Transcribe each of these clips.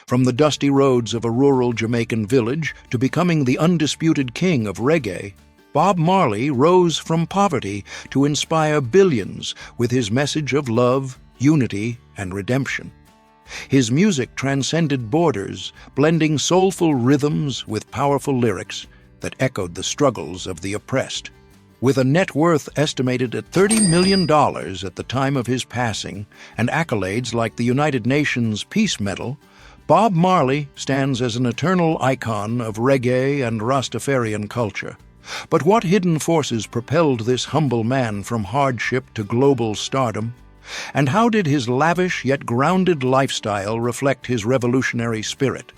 From the dusty roads of a rural Jamaican village to becoming the undisputed king of reggae, Bob Marley rose from poverty to inspire billions with his message of love, unity, and redemption. His music transcended borders, blending soulful rhythms with powerful lyrics that echoed the struggles of the oppressed. With a net worth estimated at $30 million at the time of his passing and accolades like the United Nations Peace Medal, Bob Marley stands as an eternal icon of reggae and Rastafarian culture. But what hidden forces propelled this humble man from hardship to global stardom? And how did his lavish yet grounded lifestyle reflect his revolutionary spirit?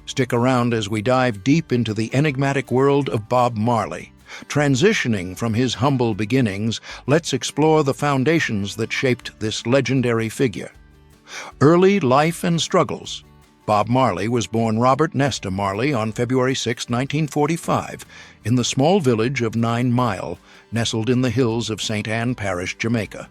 Stick around as we dive deep into the enigmatic world of Bob Marley. Transitioning from his humble beginnings, let's explore the foundations that shaped this legendary figure. Early life and struggles. Bob Marley was born Robert Nesta Marley on February 6, 1945, in the small village of 9 Mile, nestled in the hills of St. Ann Parish, Jamaica.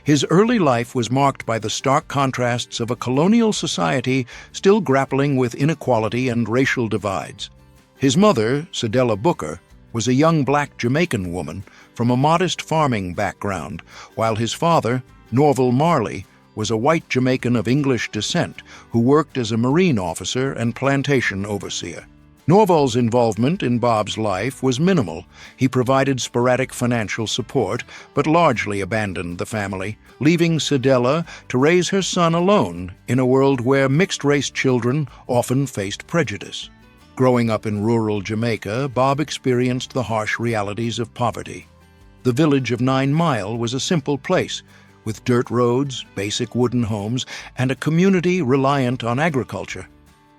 His early life was marked by the stark contrasts of a colonial society still grappling with inequality and racial divides. His mother, Cedella Booker, was a young black Jamaican woman from a modest farming background, while his father, Norval Marley, was a white Jamaican of English descent who worked as a Marine officer and plantation overseer. Norval's involvement in Bob's life was minimal. He provided sporadic financial support, but largely abandoned the family, leaving Cedella to raise her son alone in a world where mixed-race children often faced prejudice. Growing up in rural Jamaica, Bob experienced the harsh realities of poverty. The village of 9 Mile was a simple place, with dirt roads, basic wooden homes, and a community reliant on agriculture.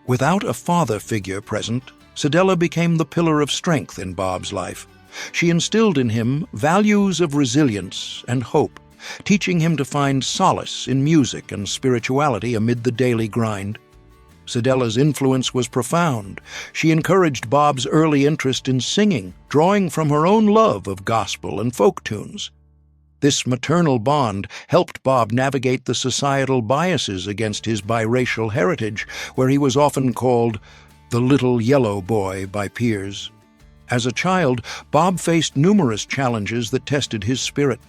Without a father figure present, Cedella became the pillar of strength in Bob's life. She instilled in him values of resilience and hope, teaching him to find solace in music and spirituality amid the daily grind. Cedella's influence was profound. She encouraged Bob's early interest in singing, drawing from her own love of gospel and folk tunes. This maternal bond helped Bob navigate the societal biases against his biracial heritage, where he was often called the little yellow boy by peers. As a child, Bob faced numerous challenges that tested his spirit.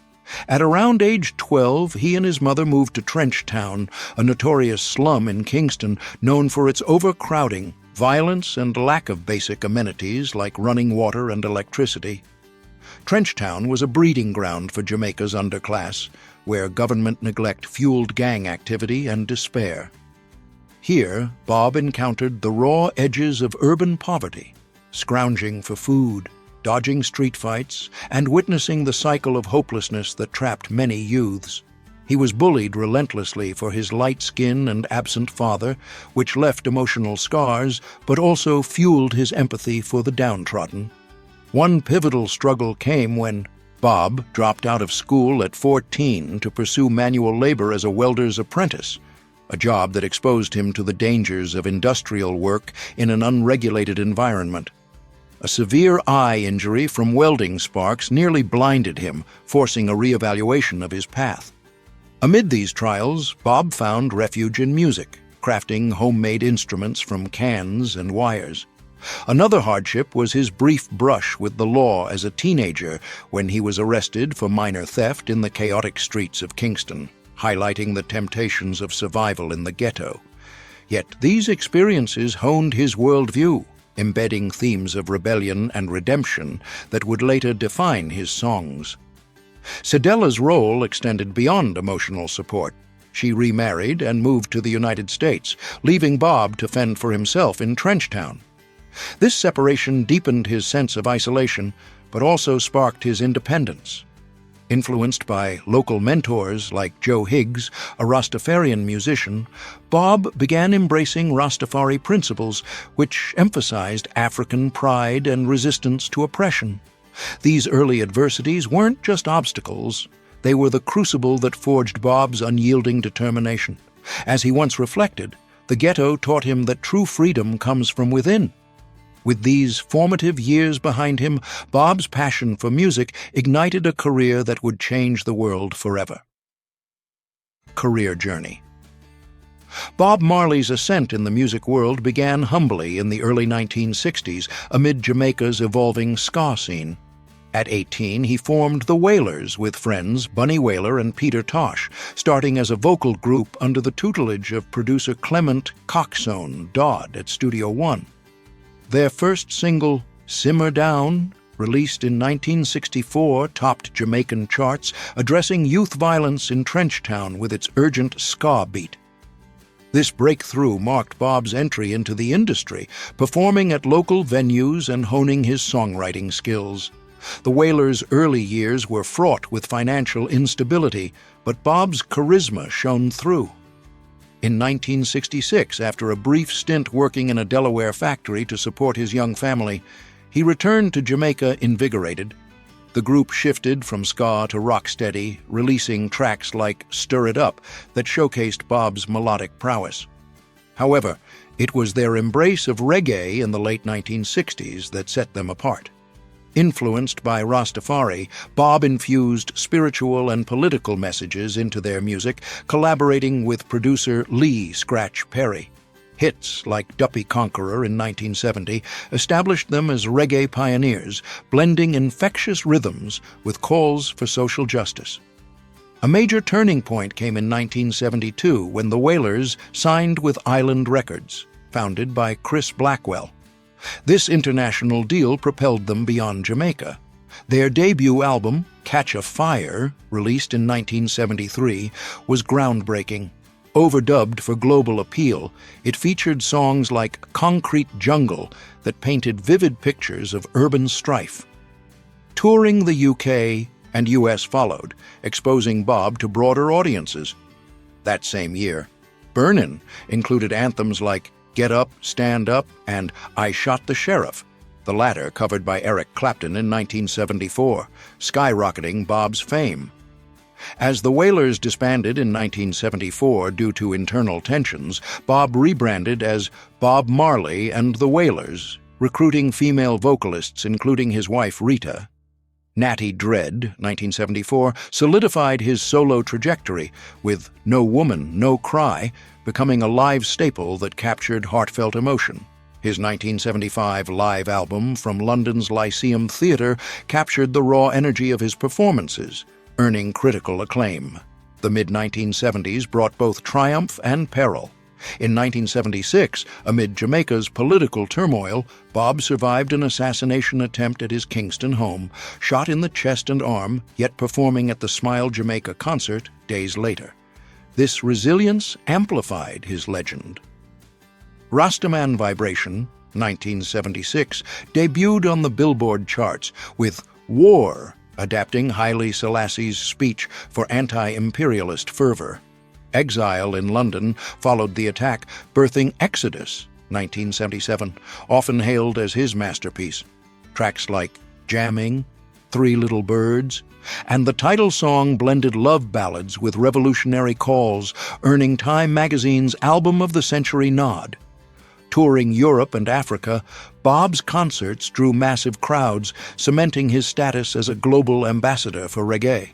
At around age 12, he and his mother moved to Trenchtown, a notorious slum in Kingston known for its overcrowding, violence, and lack of basic amenities like running water and electricity. Trenchtown was a breeding ground for Jamaica's underclass, where government neglect fueled gang activity and despair. Here, Bob encountered the raw edges of urban poverty, scrounging for food, dodging street fights, and witnessing the cycle of hopelessness that trapped many youths. He was bullied relentlessly for his light skin and absent father, which left emotional scars, but also fueled his empathy for the downtrodden. One pivotal struggle came when Bob dropped out of school at 14 to pursue manual labor as a welder's apprentice, a job that exposed him to the dangers of industrial work in an unregulated environment. A severe eye injury from welding sparks nearly blinded him, forcing a reevaluation of his path. Amid these trials, Bob found refuge in music, crafting homemade instruments from cans and wires. Another hardship was his brief brush with the law as a teenager when he was arrested for minor theft in the chaotic streets of Kingston, highlighting the temptations of survival in the ghetto. Yet these experiences honed his worldview, embedding themes of rebellion and redemption that would later define his songs. Cedella's role extended beyond emotional support. She remarried and moved to the United States, leaving Bob to fend for himself in Trenchtown. This separation deepened his sense of isolation, but also sparked his independence. Influenced by local mentors like Joe Higgs, a Rastafarian musician, Bob began embracing Rastafari principles which emphasized African pride and resistance to oppression. These early adversities weren't just obstacles, they were the crucible that forged Bob's unyielding determination. As he once reflected, the ghetto taught him that true freedom comes from within. With these formative years behind him, Bob's passion for music ignited a career that would change the world forever. Career journey. Bob Marley's ascent in the music world began humbly in the early 1960s amid Jamaica's evolving ska scene. At 18, he formed the Wailers with friends Bunny Wailer and Peter Tosh, starting as a vocal group under the tutelage of producer Clement Coxone Dodd at Studio One. Their first single, Simmer Down, released in 1964, topped Jamaican charts, addressing youth violence in Trenchtown with its urgent ska beat. This breakthrough marked Bob's entry into the industry, performing at local venues and honing his songwriting skills. The Wailers' early years were fraught with financial instability, but Bob's charisma shone through. In 1966, after a brief stint working in a Delaware factory to support his young family, he returned to Jamaica invigorated. The group shifted from ska to rocksteady, releasing tracks like Stir It Up that showcased Bob's melodic prowess. However, it was their embrace of reggae in the late 1960s that set them apart. Influenced by Rastafari, Bob infused spiritual and political messages into their music, collaborating with producer Lee Scratch Perry. Hits like Duppy Conqueror in 1970 established them as reggae pioneers, blending infectious rhythms with calls for social justice. A major turning point came in 1972 when the Wailers signed with Island Records, founded by Chris Blackwell. This international deal propelled them beyond Jamaica. Their debut album, Catch a Fire, released in 1973, was groundbreaking. Overdubbed for global appeal, it featured songs like Concrete Jungle that painted vivid pictures of urban strife. Touring the UK and US followed, exposing Bob to broader audiences. That same year, Burnin' included anthems like Get Up, Stand Up, and I Shot the Sheriff, the latter covered by Eric Clapton in 1974, skyrocketing Bob's fame. As the Wailers disbanded in 1974 due to internal tensions, Bob rebranded as Bob Marley and the Wailers, recruiting female vocalists including his wife Rita. Natty Dread, 1974, solidified his solo trajectory, with No Woman, No Cry becoming a live staple that captured heartfelt emotion. His 1975 live album from London's Lyceum Theatre captured the raw energy of his performances, earning critical acclaim. The mid-1970s brought both triumph and peril. In 1976, amid Jamaica's political turmoil, Bob survived an assassination attempt at his Kingston home, shot in the chest and arm, yet performing at the Smile Jamaica concert days later. This resilience amplified his legend. Rastaman Vibration, 1976, debuted on the Billboard charts with War, adapting Haile Selassie's speech for anti-imperialist fervor. Exile in London followed the attack, birthing Exodus, 1977, often hailed as his masterpiece. Tracks like Jamming, Three Little Birds, and the title song blended love ballads with revolutionary calls, earning Time magazine's Album of the Century nod. Touring Europe and Africa, Bob's concerts drew massive crowds, cementing his status as a global ambassador for reggae.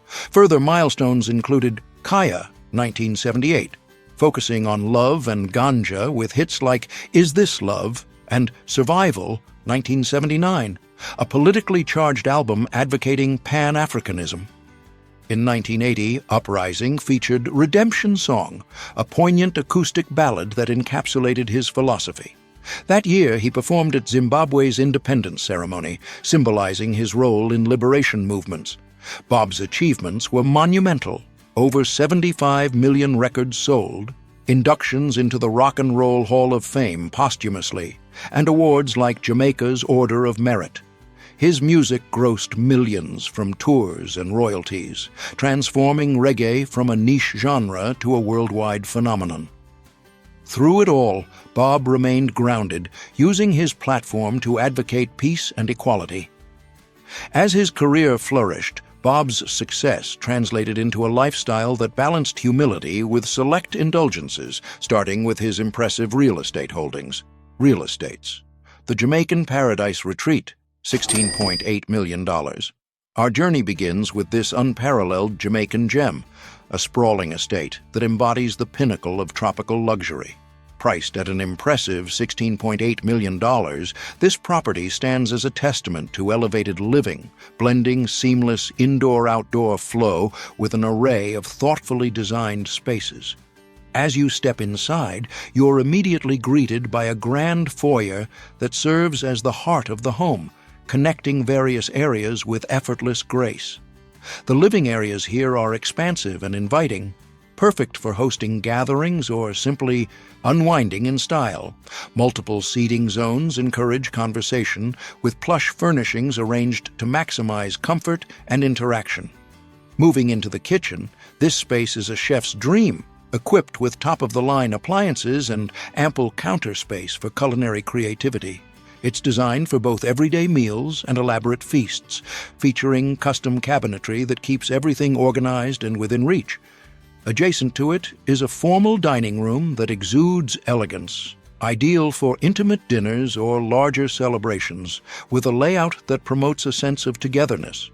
Further milestones included Kaya, 1978, focusing on love and ganja with hits like Is This Love and Survival, 1979, a politically charged album advocating Pan-Africanism. In 1980, Uprising featured Redemption Song, a poignant acoustic ballad that encapsulated his philosophy. That year, he performed at Zimbabwe's independence ceremony, symbolizing his role in liberation movements. Bob's achievements were monumental. Over 75 million records sold, inductions into the Rock and Roll Hall of Fame posthumously, and awards like Jamaica's Order of Merit. His music grossed millions from tours and royalties, transforming reggae from a niche genre to a worldwide phenomenon. Through it all, Bob remained grounded, using his platform to advocate peace and equality. As his career flourished, Bob's success translated into a lifestyle that balanced humility with select indulgences, starting with his impressive real estate holdings. Real estates. The Jamaican Paradise Retreat, $16.8 million. Our journey begins with this unparalleled Jamaican gem, a sprawling estate that embodies the pinnacle of tropical luxury. Priced at an impressive $16.8 million, this property stands as a testament to elevated living, blending seamless indoor-outdoor flow with an array of thoughtfully designed spaces. As you step inside, you're immediately greeted by a grand foyer that serves as the heart of the home, connecting various areas with effortless grace. The living areas here are expansive and inviting, perfect for hosting gatherings or simply unwinding in style. Multiple seating zones encourage conversation, with plush furnishings arranged to maximize comfort and interaction. Moving into the kitchen, this space is a chef's dream, equipped with top-of-the-line appliances and ample counter space for culinary creativity. It's designed for both everyday meals and elaborate feasts, featuring custom cabinetry that keeps everything organized and within reach. Adjacent to it is a formal dining room that exudes elegance, ideal for intimate dinners or larger celebrations, with a layout that promotes a sense of togetherness.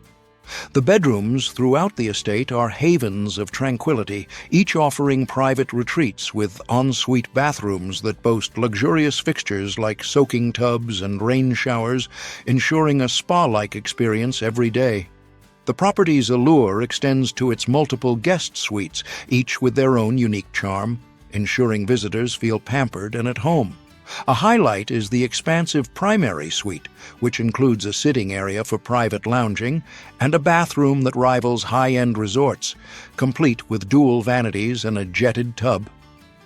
The bedrooms throughout the estate are havens of tranquility, each offering private retreats with ensuite bathrooms that boast luxurious fixtures like soaking tubs and rain showers, ensuring a spa-like experience every day. The property's allure extends to its multiple guest suites, each with their own unique charm, ensuring visitors feel pampered and at home. A highlight is the expansive primary suite, which includes a sitting area for private lounging and a bathroom that rivals high-end resorts, complete with dual vanities and a jetted tub.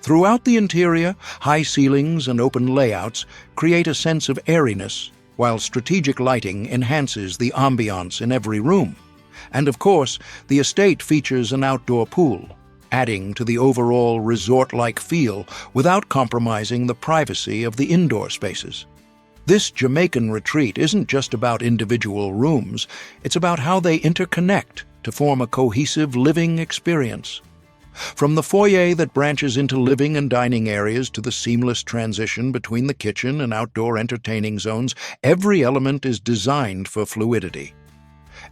Throughout the interior, high ceilings and open layouts create a sense of airiness, while strategic lighting enhances the ambiance in every room. And of course, the estate features an outdoor pool, adding to the overall resort-like feel without compromising the privacy of the indoor spaces. This Jamaican retreat isn't just about individual rooms, it's about how they interconnect to form a cohesive living experience. From the foyer that branches into living and dining areas to the seamless transition between the kitchen and outdoor entertaining zones, every element is designed for fluidity.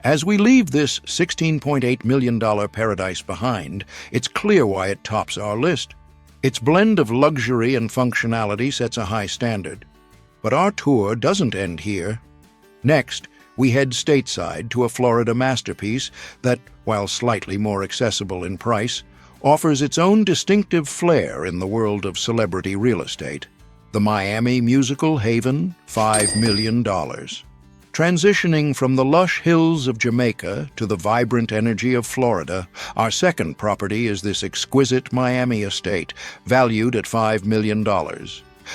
As we leave this $16.8 million paradise behind, it's clear why it tops our list. Its blend of luxury and functionality sets a high standard. But our tour doesn't end here. Next, we head stateside to a Florida masterpiece that, while slightly more accessible in price, offers its own distinctive flair in the world of celebrity real estate. The Miami musical haven, $5 million. Transitioning from the lush hills of Jamaica to the vibrant energy of Florida, our second property is this exquisite Miami estate, valued at $5 million.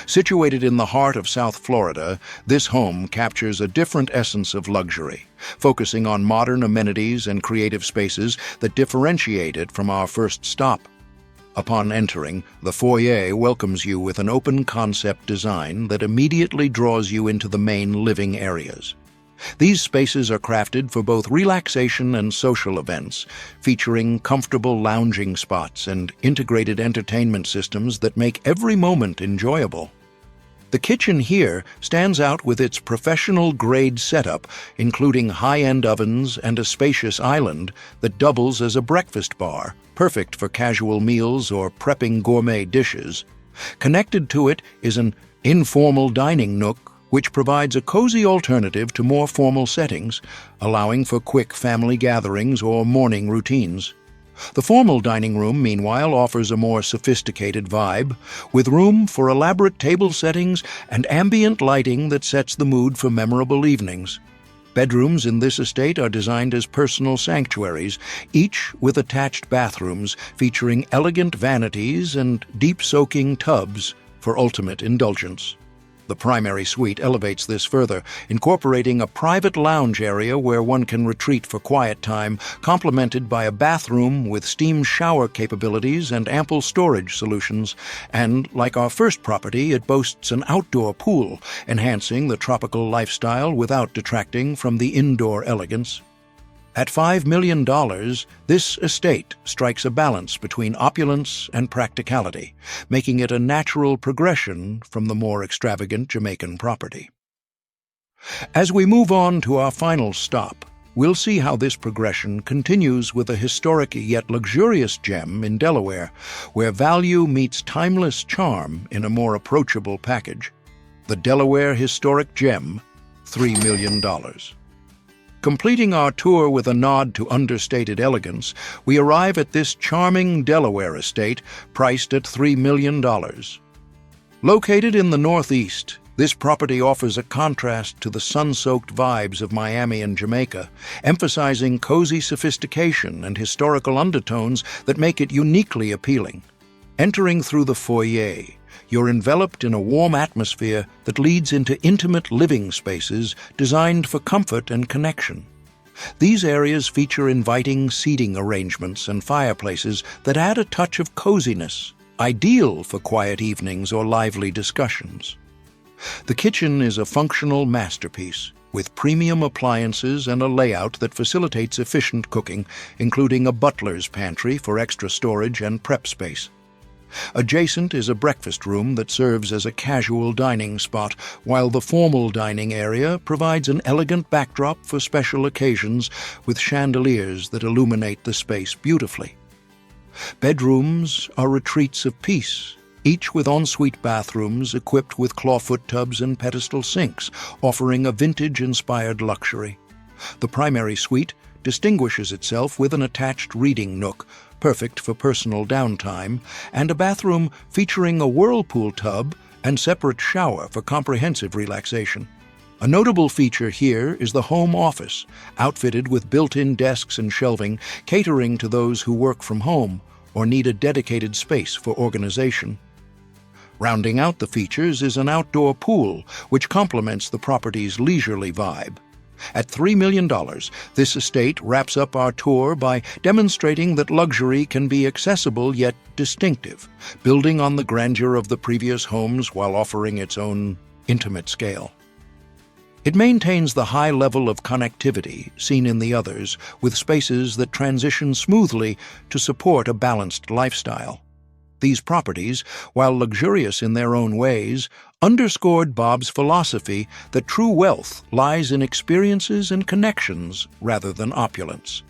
Situated in the heart of South Florida, this home captures a different essence of luxury, focusing on modern amenities and creative spaces that differentiate it from our first stop. Upon entering, the foyer welcomes you with an open-concept design that immediately draws you into the main living areas. These spaces are crafted for both relaxation and social events, featuring comfortable lounging spots and integrated entertainment systems that make every moment enjoyable. The kitchen here stands out with its professional-grade setup, including high-end ovens and a spacious island that doubles as a breakfast bar, perfect for casual meals or prepping gourmet dishes. Connected to it is an informal dining nook, which provides a cozy alternative to more formal settings, allowing for quick family gatherings or morning routines. The formal dining room, meanwhile, offers a more sophisticated vibe, with room for elaborate table settings and ambient lighting that sets the mood for memorable evenings. Bedrooms in this estate are designed as personal sanctuaries, each with attached bathrooms featuring elegant vanities and deep-soaking tubs for ultimate indulgence. The primary suite elevates this further, incorporating a private lounge area where one can retreat for quiet time, complemented by a bathroom with steam shower capabilities and ample storage solutions. And, like our first property, it boasts an outdoor pool, enhancing the tropical lifestyle without detracting from the indoor elegance. At $5 million, this estate strikes a balance between opulence and practicality, making it a natural progression from the more extravagant Jamaican property. As we move on to our final stop, We'll see how this progression continues with a historic yet luxurious gem in Delaware, where value meets timeless charm in a more approachable package. The Delaware Historic Gem, $3 million. Completing our tour with a nod to understated elegance, we arrive at this charming Delaware estate priced at $3 million. Located in the Northeast, this property offers a contrast to the sun-soaked vibes of Miami and Jamaica, emphasizing cozy sophistication and historical undertones that make it uniquely appealing. Entering through the foyer, you're enveloped in a warm atmosphere that leads into intimate living spaces designed for comfort and connection. These areas feature inviting seating arrangements and fireplaces that add a touch of coziness, ideal for quiet evenings or lively discussions. The kitchen is a functional masterpiece, with premium appliances and a layout that facilitates efficient cooking, including a butler's pantry for extra storage and prep space. Adjacent is a breakfast room that serves as a casual dining spot, while the formal dining area provides an elegant backdrop for special occasions with chandeliers that illuminate the space beautifully. Bedrooms are retreats of peace, each with ensuite bathrooms equipped with clawfoot tubs and pedestal sinks, offering a vintage-inspired luxury. The primary suite distinguishes itself with an attached reading nook, perfect for personal downtime, and a bathroom featuring a whirlpool tub and separate shower for comprehensive relaxation. A notable feature here is the home office, outfitted with built-in desks and shelving, catering to those who work from home or need a dedicated space for organization. Rounding out the features is an outdoor pool, which complements the property's leisurely vibe. At $3 million, this estate wraps up our tour by demonstrating that luxury can be accessible yet distinctive, building on the grandeur of the previous homes while offering its own intimate scale. It maintains the high level of connectivity seen in the others, with spaces that transition smoothly to support a balanced lifestyle. These properties, while luxurious in their own ways, underscored Bob's philosophy that true wealth lies in experiences and connections rather than opulence.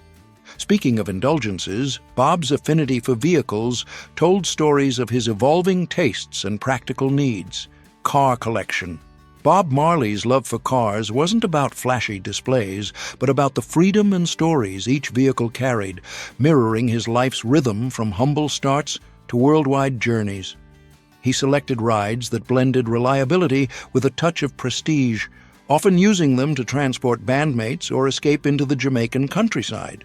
Speaking of indulgences, Bob's affinity for vehicles told stories of his evolving tastes and practical needs. Car collection. Bob Marley's love for cars wasn't about flashy displays, but about the freedom and stories each vehicle carried, mirroring his life's rhythm from humble starts to worldwide journeys. He selected rides that blended reliability with a touch of prestige, often using them to transport bandmates or escape into the Jamaican countryside.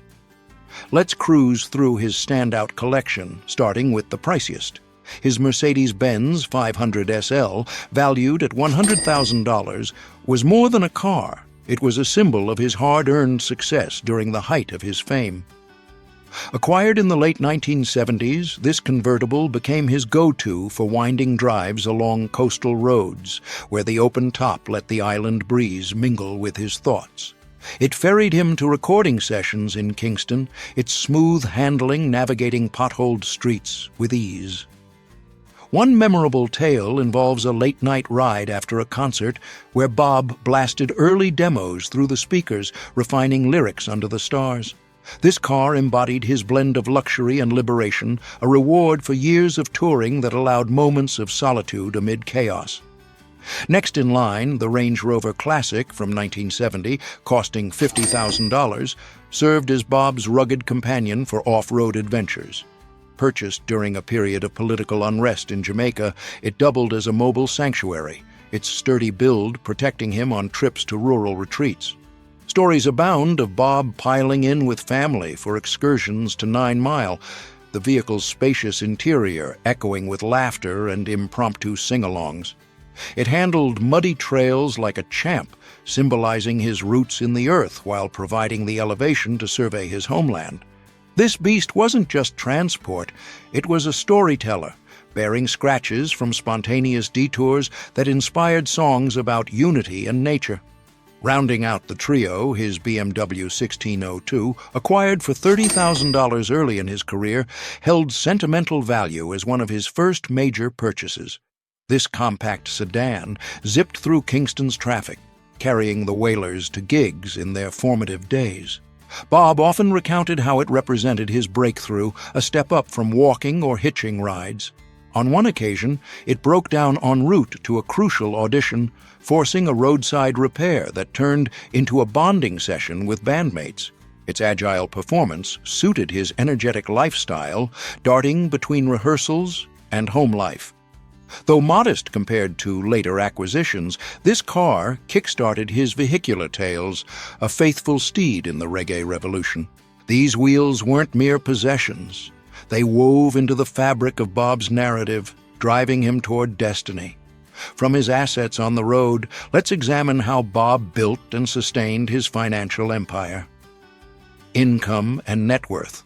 Let's cruise through his standout collection, starting with the priciest. His Mercedes-Benz 500 SL, valued at $100,000, was more than a car. It was a symbol of his hard-earned success during the height of his fame. Acquired in the late 1970s, this convertible became his go-to for winding drives along coastal roads, where the open top let the island breeze mingle with his thoughts. It ferried him to recording sessions in Kingston, its smooth handling navigating potholed streets with ease. One memorable tale involves a late-night ride after a concert where Bob blasted early demos through the speakers, refining lyrics under the stars. This car embodied his blend of luxury and liberation, a reward for years of touring that allowed moments of solitude amid chaos. Next in line, the Range Rover Classic from 1970, costing $50,000, served as Bob's rugged companion for off-road adventures. Purchased during a period of political unrest in Jamaica, it doubled as a mobile sanctuary, its sturdy build protecting him on trips to rural retreats. Stories abound of Bob piling in with family for excursions to 9 Mile, the vehicle's spacious interior echoing with laughter and impromptu sing-alongs. It handled muddy trails like a champ, symbolizing his roots in the earth while providing the elevation to survey his homeland. This beast wasn't just transport, it was a storyteller, bearing scratches from spontaneous detours that inspired songs about unity and nature. Rounding out the trio, his BMW 1602, acquired for $30,000 early in his career, held sentimental value as one of his first major purchases. This compact sedan zipped through Kingston's traffic, carrying the Wailers to gigs in their formative days. Bob often recounted how it represented his breakthrough, a step up from walking or hitching rides. On one occasion, it broke down en route to a crucial audition, forcing a roadside repair that turned into a bonding session with bandmates. Its agile performance suited his energetic lifestyle, darting between rehearsals and home life. Though modest compared to later acquisitions, this car kick-started his vehicular tales, a faithful steed in the reggae revolution. These wheels weren't mere possessions. They wove into the fabric of Bob's narrative, driving him toward destiny. From his assets on the road, let's examine how Bob built and sustained his financial empire. Income and net worth.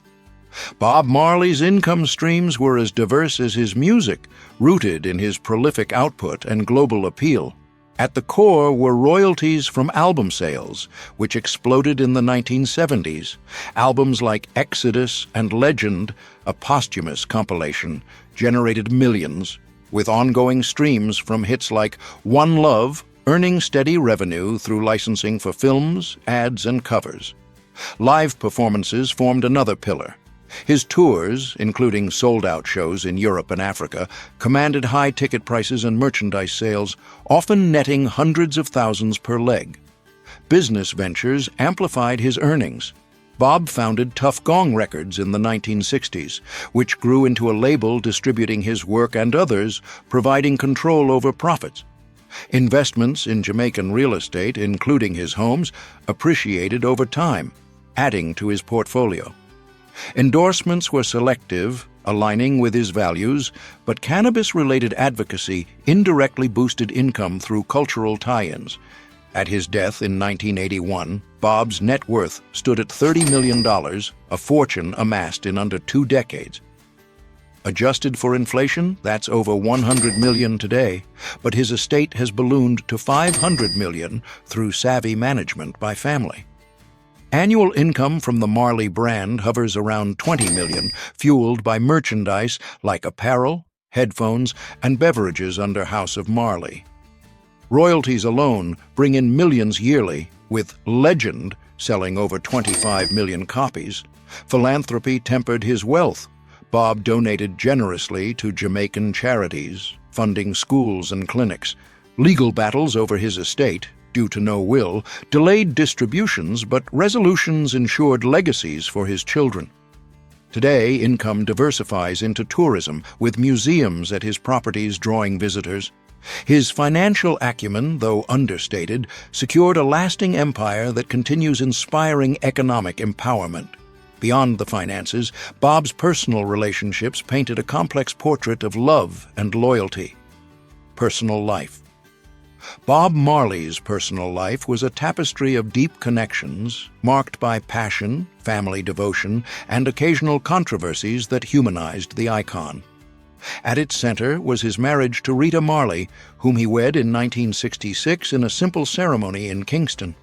Bob Marley's income streams were as diverse as his music, rooted in his prolific output and global appeal. At the core were royalties from album sales, which exploded in the 1970s. Albums like Exodus and Legend, a posthumous compilation, generated millions, with ongoing streams from hits like One Love, earning steady revenue through licensing for films, ads, and covers. Live performances formed another pillar. His tours, including sold-out shows in Europe and Africa, commanded high ticket prices and merchandise sales, often netting hundreds of thousands per leg. Business ventures amplified his earnings. Bob founded Tough Gong Records in the 1960s, which grew into a label distributing his work and others, providing control over profits. Investments in Jamaican real estate, including his homes, appreciated over time, adding to his portfolio. Endorsements were selective, aligning with his values, but cannabis-related advocacy indirectly boosted income through cultural tie-ins. At his death in 1981, Bob's net worth stood at $30 million, a fortune amassed in under 2 decades. Adjusted for inflation, that's over $100 million today, but his estate has ballooned to $500 million through savvy management by family. Annual income from the Marley brand hovers around $20 million, fueled by merchandise like apparel, headphones, and beverages under House of Marley. Royalties alone bring in millions yearly, with Legend selling over 25 million copies. Philanthropy tempered his wealth. Bob donated generously to Jamaican charities, funding schools and clinics. Legal battles over his estate, due to no will, delayed distributions, but resolutions ensured legacies for his children. Today, income diversifies into tourism, with museums at his properties drawing visitors. His financial acumen, though understated, secured a lasting empire that continues inspiring economic empowerment. Beyond the finances, Bob's personal relationships painted a complex portrait of love and loyalty. Personal life. Bob Marley's personal life was a tapestry of deep connections, marked by passion, family devotion, and occasional controversies that humanized the icon. At its center was his marriage to Rita Marley, whom he wed in 1966 in a simple ceremony in Kingston.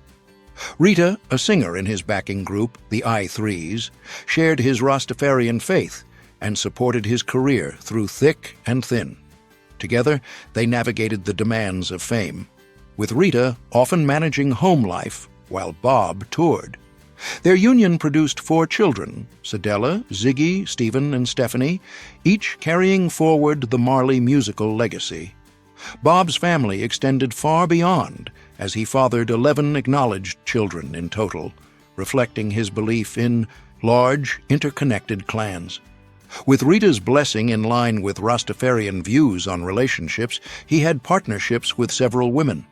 Rita, a singer in his backing group, the I-Threes, shared his Rastafarian faith and supported his career through thick and thin. Together, they navigated the demands of fame, with Rita often managing home life while Bob toured. Their union produced 4 children, Cedella, Ziggy, Stephen, and Stephanie, each carrying forward the Marley musical legacy. Bob's family extended far beyond, as he fathered 11 acknowledged children in total, reflecting his belief in large, interconnected clans. With Rita's blessing in line with Rastafarian views on relationships, he had partnerships with several women.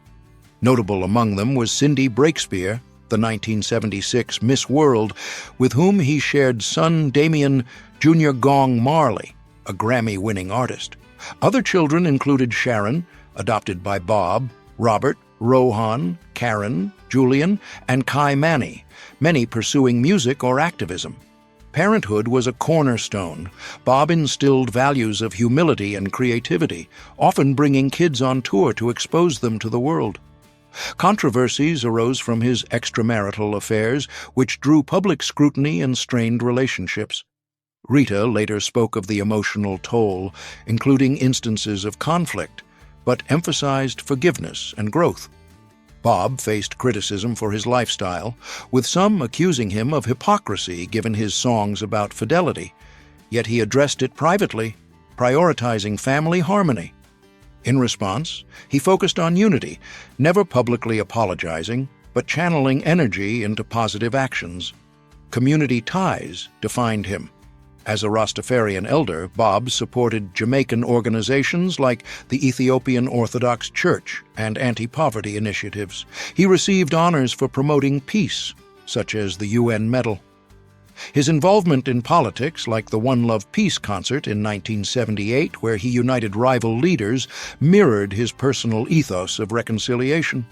Notable among them was Cindy Breakspear, the 1976 Miss World, with whom he shared son Damian Jr. Gong Marley, a Grammy-winning artist. Other children included Sharon, adopted by Bob, Robert, Rohan, Karen, Julian, and Kai Manny, many pursuing music or activism. Parenthood was a cornerstone. Bob instilled values of humility and creativity, often bringing kids on tour to expose them to the world. Controversies arose from his extramarital affairs, which drew public scrutiny and strained relationships. Rita later spoke of the emotional toll, including instances of conflict, but emphasized forgiveness and growth. Bob faced criticism for his lifestyle, with some accusing him of hypocrisy given his songs about fidelity. Yet he addressed it privately, prioritizing family harmony. In response, he focused on unity, never publicly apologizing, but channeling energy into positive actions. Community ties defined him. As a Rastafarian elder, Bob supported Jamaican organizations like the Ethiopian Orthodox Church and anti-poverty initiatives. He received honors for promoting peace, such as the UN Medal. His involvement in politics, like the One Love Peace concert in 1978, where he united rival leaders, mirrored his personal ethos of reconciliation.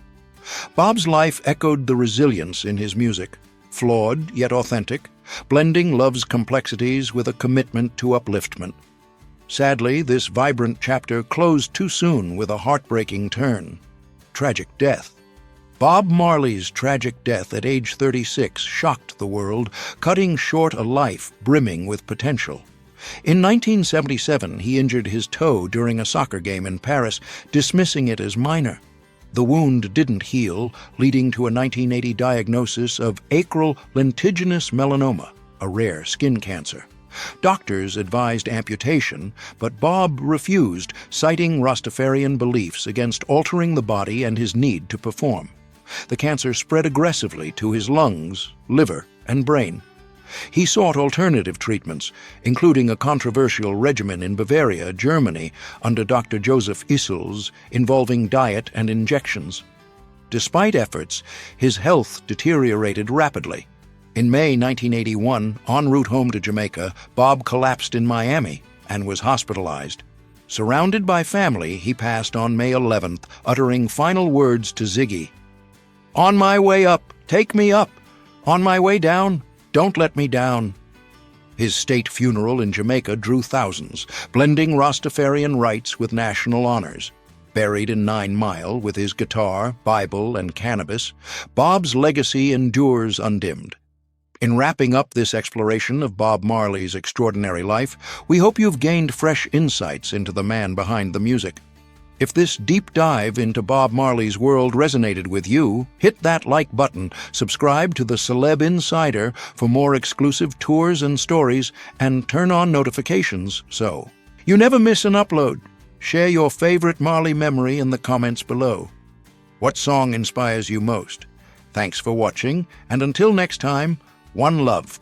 Bob's life echoed the resilience in his music, flawed yet authentic, blending love's complexities with a commitment to upliftment. Sadly, this vibrant chapter closed too soon with a heartbreaking turn: tragic death. Bob Marley's tragic death at age 36 shocked the world, cutting short a life brimming with potential. In 1977, he injured his toe during a soccer game in Paris, dismissing it as minor. The wound didn't heal, leading to a 1980 diagnosis of acral lentiginous melanoma, a rare skin cancer. Doctors advised amputation, but Bob refused, citing Rastafarian beliefs against altering the body and his need to perform. The cancer spread aggressively to his lungs, liver, and brain. He sought alternative treatments, including a controversial regimen in Bavaria, Germany, under Dr. Joseph Issels, involving diet and injections. Despite efforts, his health deteriorated rapidly. In May 1981, en route home to Jamaica, Bob collapsed in Miami and was hospitalized. Surrounded by family, he passed on May 11th, uttering final words to Ziggy: "On my way up, take me up. On my way down, don't let me down." His state funeral in Jamaica drew thousands, blending Rastafarian rites with national honors. Buried in 9 Mile with his guitar, Bible, and cannabis, Bob's legacy endures undimmed. In wrapping up this exploration of Bob Marley's extraordinary life, we hope you've gained fresh insights into the man behind the music. If this deep dive into Bob Marley's world resonated with you, hit that like button, subscribe to the Celeb Insider for more exclusive tours and stories, and turn on notifications so you never miss an upload. Share your favorite Marley memory in the comments below. What song inspires you most? Thanks for watching, and until next time, one love.